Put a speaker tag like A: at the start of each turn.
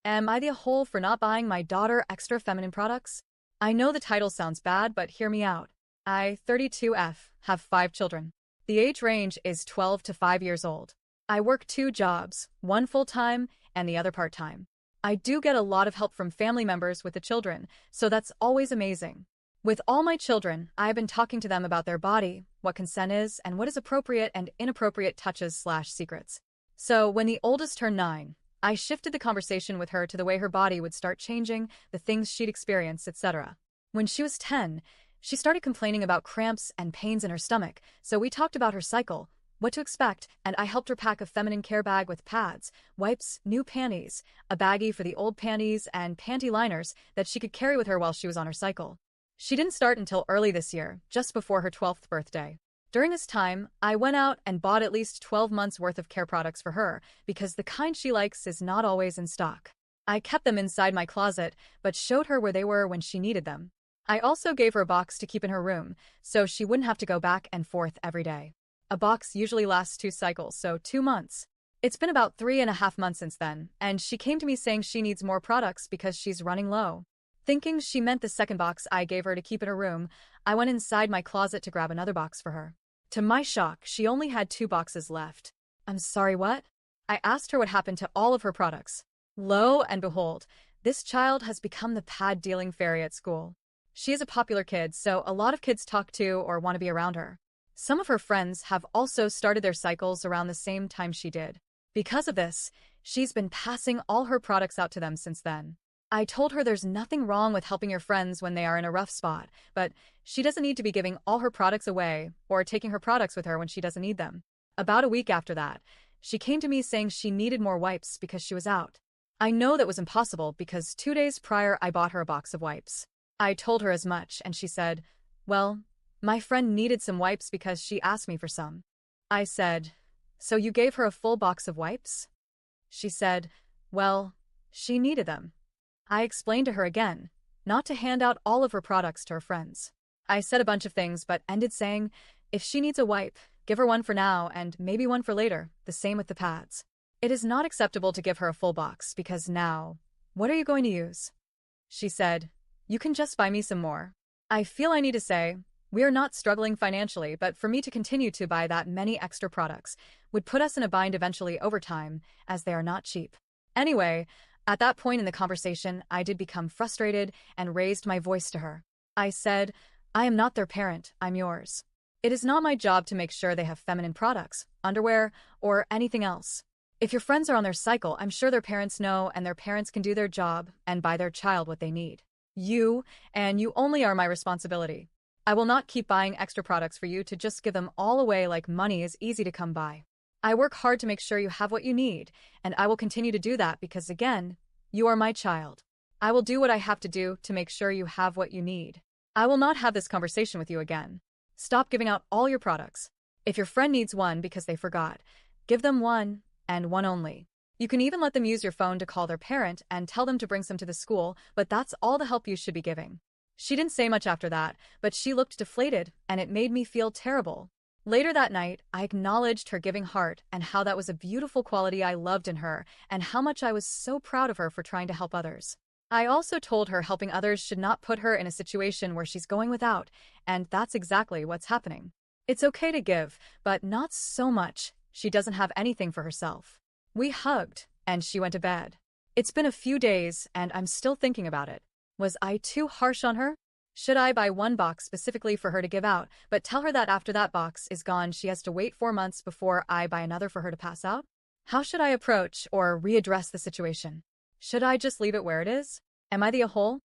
A: Am I the a-hole for not buying my daughter extra feminine products? I know the title sounds bad, but hear me out. I, 32F, have 5 children. The age range is 12 to 5 years old. I work 2 jobs, one full-time and the other part-time. I do get a lot of help from family members with the children, so that's always amazing. With all my children, I have been talking to them about their body, what consent is, and what is appropriate and inappropriate touches/secrets. So when the oldest turned 9, I shifted the conversation with her to the way her body would start changing, the things she'd experience, etc. When she was 10, she started complaining about cramps and pains in her stomach, so we talked about her cycle, what to expect, and I helped her pack a feminine care bag with pads, wipes, new panties, a baggie for the old panties, and panty liners that she could carry with her while she was on her cycle. She didn't start until early this year, just before her 12th birthday. During this time, I went out and bought at least 12 months worth of care products for her, because the kind she likes is not always in stock. I kept them inside my closet, but showed her where they were when she needed them. I also gave her a box to keep in her room, so she wouldn't have to go back and forth every day. A box usually lasts 2 cycles, so 2 months. It's been about 3.5 months since then, and she came to me saying she needs more products because she's running low. Thinking she meant the second box I gave her to keep in her room, I went inside my closet to grab another box for her. To my shock, she only had 2 boxes left. I'm sorry, what? I asked her what happened to all of her products. Lo and behold, this child has become the pad-dealing fairy at school. She is a popular kid, so a lot of kids talk to or want to be around her. Some of her friends have also started their cycles around the same time she did. Because of this, she's been passing all her products out to them since then. I told her there's nothing wrong with helping your friends when they are in a rough spot, but she doesn't need to be giving all her products away or taking her products with her when she doesn't need them. About a week after that, she came to me saying she needed more wipes because she was out. I know that was impossible because 2 days prior I bought her a box of wipes. I told her as much and she said, well, my friend needed some wipes because she asked me for some. I said, so you gave her a full box of wipes? She said, well, she needed them. I explained to her again, not to hand out all of her products to her friends. I said a bunch of things but ended saying, if she needs a wipe, give her one for now and maybe one for later, the same with the pads. It is not acceptable to give her a full box because now, what are you going to use? She said, you can just buy me some more. I feel I need to say, we are not struggling financially, but for me to continue to buy that many extra products would put us in a bind eventually over time, as they are not cheap. Anyway, at that point in the conversation, I did become frustrated and raised my voice to her. I said, I am not their parent, I'm yours. It is not my job to make sure they have feminine products, underwear, or anything else. If your friends are on their cycle, I'm sure their parents know and their parents can do their job and buy their child what they need. You, and you only, are my responsibility. I will not keep buying extra products for you to just give them all away like money is easy to come by. I work hard to make sure you have what you need, and I will continue to do that because, again, you are my child. I will do what I have to do to make sure you have what you need. I will not have this conversation with you again. Stop giving out all your products. If your friend needs one because they forgot, give them one, and one only. You can even let them use your phone to call their parent and tell them to bring some to the school, but that's all the help you should be giving. She didn't say much after that, but she looked deflated, and it made me feel terrible. Later that night, I acknowledged her giving heart and how that was a beautiful quality I loved in her and how much I was so proud of her for trying to help others. I also told her helping others should not put her in a situation where she's going without, and that's exactly what's happening. It's okay to give, but not so much. She doesn't have anything for herself. We hugged, and she went to bed. It's been a few days, and I'm still thinking about it. Was I too harsh on her? Should I buy one box specifically for her to give out, but tell her that after that box is gone she has to wait 4 months before I buy another for her to pass out? How should I approach or readdress the situation? Should I just leave it where it is? Am I the a-hole?